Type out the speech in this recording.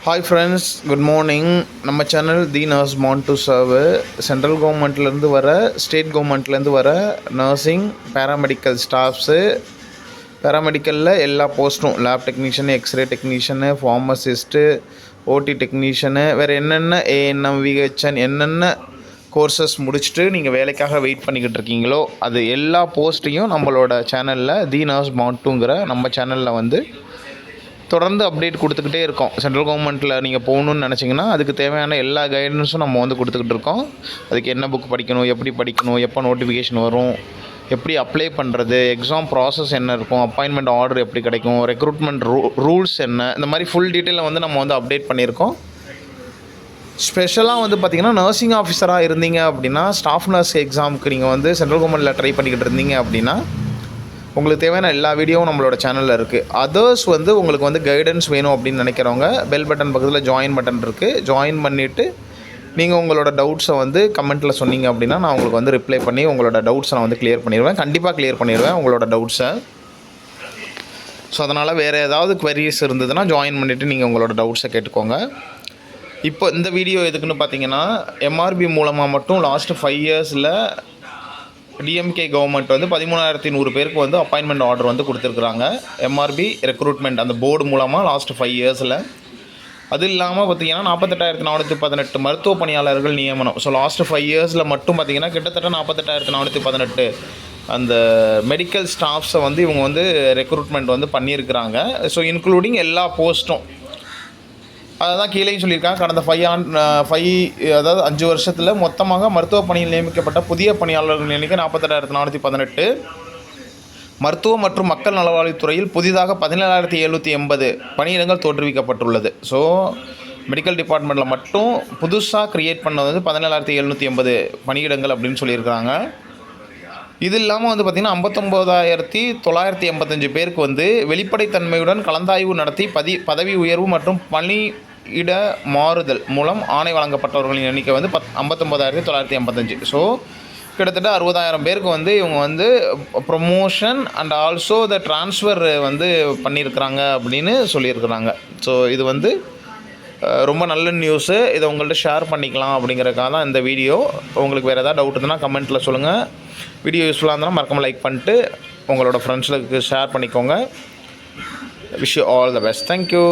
Hi friends, good morning. நம்ம channel the nurse want to serve central கவர்மெண்ட்லேருந்து வர state கவர்மெண்ட்லேருந்து வர நர்சிங் பேராமெடிக்கல் ஸ்டாஃப்ஸு பேராமெடிக்கலில் எல்லா போஸ்ட்டும் lab technician x ray technician pharmacist OT technician வேறு என்னென்ன ஏஎன்எம் விஹெச்என் என்னென்ன கோர்சஸ் முடிச்சுட்டு நீங்கள் வேலைக்காக வெயிட் பண்ணிக்கிட்டு இருக்கீங்களோ அது எல்லா போஸ்ட்டையும் நம்மளோட சேனலில் தி நர்ஸ் வாண்ட் டுங்கிற நம்ம சேனலில் வந்து தொடர்ந்து அப்டேட் கொடுத்துக்கிட்டே இருக்கோம். சென்ட்ரல் கவர்மெண்ட்டில் நீங்கள் போகணுன்னு நினச்சிங்கன்னா அதுக்கு தேவையான எல்லா கைடன்ஸும் நம்ம வந்து கொடுத்துக்கிட்டு இருக்கோம். அதுக்கு என்ன புக் படிக்கணும், எப்படி படிக்கணும், எப்போ நோட்டிஃபிகேஷன் வரும், எப்படி அப்ளை பண்ணுறது, எக்ஸாம் ப்ராசஸ் என்ன இருக்கும், அப்பாயின்மெண்ட் ஆர்டர் எப்படி கிடைக்கும், ரெக்ரூட்மெண்ட் ரூல்ஸ் என்ன, இந்த மாதிரி ஃபுல் டீட்டெயிலில் வந்து நம்ம வந்து அப்டேட் பண்ணியிருக்கோம். ஸ்பெஷலாக வந்து பார்த்திங்கன்னா நர்சிங் ஆஃபீஸராக இருந்தீங்க அப்படின்னா ஸ்டாஃப் நர்ஸ் எக்ஸாமுக்கு நீங்கள் வந்து சென்ட்ரல் கவர்மெண்ட்டில் ட்ரை பண்ணிக்கிட்டு இருந்தீங்க அப்படின்னா உங்களுக்கு தேவையான எல்லா வீடியோவும் நம்மளோட சேனலில் இருக்குது. அதர்ஸ் வந்து உங்களுக்கு வந்து கைடன்ஸ் வேணும் அப்படின்னு நினைக்கிறவங்க பெல் பட்டன் பக்கத்தில் ஜாயின் பட்டன் இருக்குது. ஜாயின் பண்ணிவிட்டு நீங்கள் உங்களோட டவுட்ஸை வந்து கமெண்ட்டில் சொன்னீங்க அப்படின்னா நான் உங்களுக்கு வந்து ரிப்ளை பண்ணி உங்களோட டவுட்ஸை நான் வந்து கிளியர் பண்ணிடுவேன். கண்டிப்பாக கிளியர் பண்ணிடுவேன் உங்களோட டவுட்ஸை. ஸோ அதனால் வேறு ஏதாவது குவரிஸ் இருந்ததுன்னா ஜாயின் பண்ணிவிட்டு நீங்கள் உங்களோட டவுட்ஸை கேட்டுக்கோங்க. இப்போ இந்த வீடியோ எதுக்குன்னு பார்த்தீங்கன்னா எம்ஆர்பி மூலமாக மட்டும் லாஸ்ட்டு 5 இயர்ஸில் டிஎம்கே கவர்மெண்ட் வந்து 13,100 பேருக்கு வந்து அப்பாயின்மெண்ட் ஆர்டர் வந்து கொடுத்துருக்குறாங்க. எம்ஆர்பி ரெக்ரூட்மெண்ட் அந்த போர்டு மூலமாக லாஸ்ட்டு 5 இயர்ஸில். அது இல்லாமல் பார்த்திங்கன்னா 48,418 மருத்துவ பணியாளர்கள் நியமனம். ஸோ லாஸ்ட்டு 5 இயர்ஸில் மட்டும் பார்த்திங்கன்னா கிட்டத்தட்ட 48,418 அந்த மெடிக்கல் ஸ்டாஃப்ஸை வந்து இவங்க வந்து ரெக்ரூட்மெண்ட் வந்து பண்ணியிருக்கிறாங்க. ஸோ இன்க்ளூடிங் எல்லா போஸ்ட்டும் அதுதான் கீழேயும் சொல்லியிருக்காங்க. கடந்த 5 வருஷத்தில் மொத்தமாக மருத்துவ பணியில் நியமிக்கப்பட்ட புதிய பணியாளர்கள் எண்ணிக்கை 48,418. மருத்துவ மற்றும் மக்கள் நலவாழ்வுத்துறையில் புதிதாக 17,780 பணியிடங்கள் தோற்றுவிக்கப்பட்டுள்ளது. ஸோ மெடிக்கல் டிபார்ட்மெண்ட்டில் மட்டும் புதுசாக க்ரியேட் பண்ணது வந்து 17,780 பணியிடங்கள் அப்படின்னு சொல்லியிருக்காங்க. இது இல்லாமல் வந்து பார்த்திங்கன்னா 59,985 பேருக்கு வந்து வெளிப்படைத்தன்மையுடன் கலந்தாய்வு நடத்தி பதவி உயர்வு மற்றும் பணியிட மாறுதல் மூலம் ஆணை வழங்கப்பட்டவர்களின் எண்ணிக்கை வந்து 59,985. ஸோ கிட்டத்தட்ட 60,000 பேருக்கு வந்து இவங்க வந்து promotion and also the transfer வந்து பண்ணியிருக்கிறாங்க அப்படின்னு சொல்லியிருக்கிறாங்க. ஸோ இது வந்து ரொம்ப நல்ல நியூஸு. இதை உங்கள்கிட்ட ஷேர் பண்ணிக்கலாம் அப்படிங்கிறக்காக தான் இந்த வீடியோ. உங்களுக்கு வேறு ஏதாவது டவுட் இருந்ததுன்னா கமெண்ட்டில் சொல்லுங்கள். வீடியோ யூஸ்ஃபுல்லாக இருந்தாலும் மறக்காமல் லைக் பண்ணிட்டு உங்களோட ஃப்ரெண்ட்ஸுக்கு ஷேர் பண்ணிக்கோங்க. Wish you all the best. Thank you.